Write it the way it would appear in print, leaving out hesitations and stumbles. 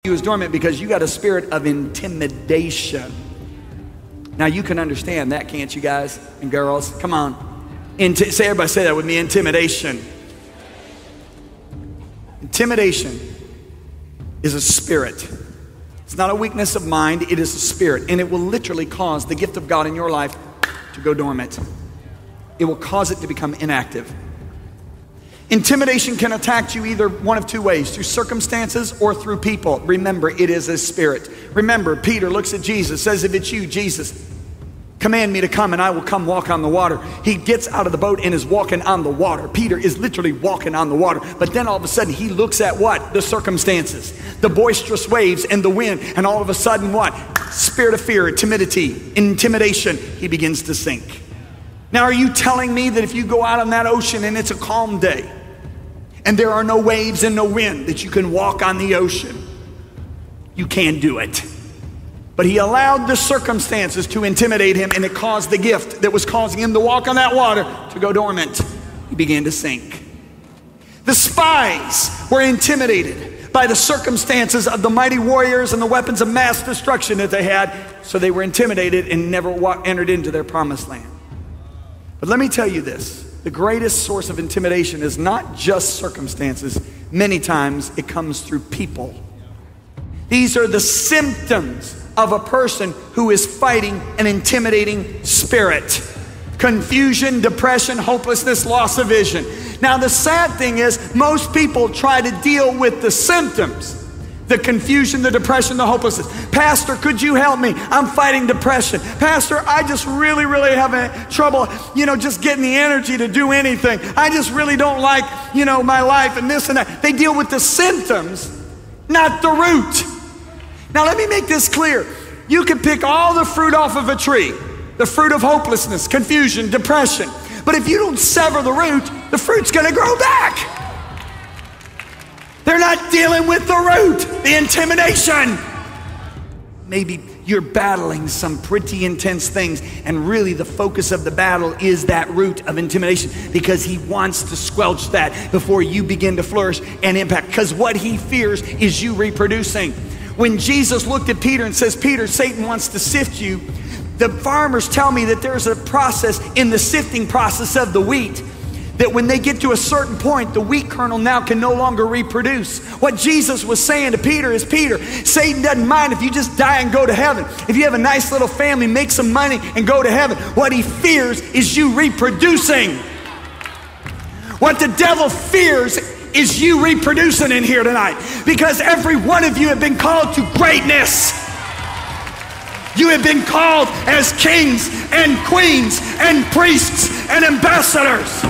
You is dormant because you got a spirit of intimidation. Now you can understand that, can't you, guys and girls? Come on. Say, everybody say that with me. Intimidation. Intimidation is a spirit. It's not a weakness of mind, it is a spirit. And it will literally cause the gift of God in your life to go dormant. It will cause it to become inactive. Intimidation can attack you either one of two ways, through circumstances or through people. Remember, it is a spirit. Remember, Peter looks at Jesus, says, if it's you, Jesus, command me to come and I will come walk on the water. He gets out of the boat and is walking on the water. Peter is literally walking on the water. But then all of a sudden he looks at what? The circumstances, the boisterous waves and the wind. And all of a sudden what? Spirit of fear, timidity, intimidation. He begins to sink. Now, are you telling me that if you go out on that ocean and it's a calm day and there are no waves and no wind, that you can walk on the ocean? You can do it. But he allowed the circumstances to intimidate him, and it caused the gift that was causing him to walk on that water to go dormant. He began to sink. The spies were intimidated by the circumstances of the mighty warriors and the weapons of mass destruction that they had, so they were intimidated and never entered into their promised land. But let me tell you this, the greatest source of intimidation is not just circumstances. Many times it comes through people. These are the symptoms of a person who is fighting an intimidating spirit. Confusion, depression, hopelessness, loss of vision. Now the sad thing is, most people try to deal with the symptoms. The confusion, the depression, the hopelessness. Pastor, could you help me? I'm fighting depression. Pastor, I just really having trouble, just getting the energy to do anything. I just really don't like, my life and this and that. They deal with the symptoms, not the root. Now let me make this clear. You can pick all the fruit off of a tree. The fruit of hopelessness, confusion, depression. But if you don't sever the root, the fruit's gonna grow back. They're not dealing with the root, the intimidation. Maybe you're battling some pretty intense things, and really the focus of the battle is that root of intimidation, because he wants to squelch that before you begin to flourish and impact. Because what he fears is you reproducing. When Jesus looked at Peter and says, Peter, Satan wants to sift you, the farmers tell me that there's a process in the sifting process of the wheat, that when they get to a certain point, the wheat kernel now can no longer reproduce. What Jesus was saying to Peter is, Peter, Satan doesn't mind if you just die and go to heaven. If you have a nice little family, make some money and go to heaven. What he fears is you reproducing. What the devil fears is you reproducing in here tonight, because every one of you have been called to greatness. You have been called as kings and queens and priests and ambassadors.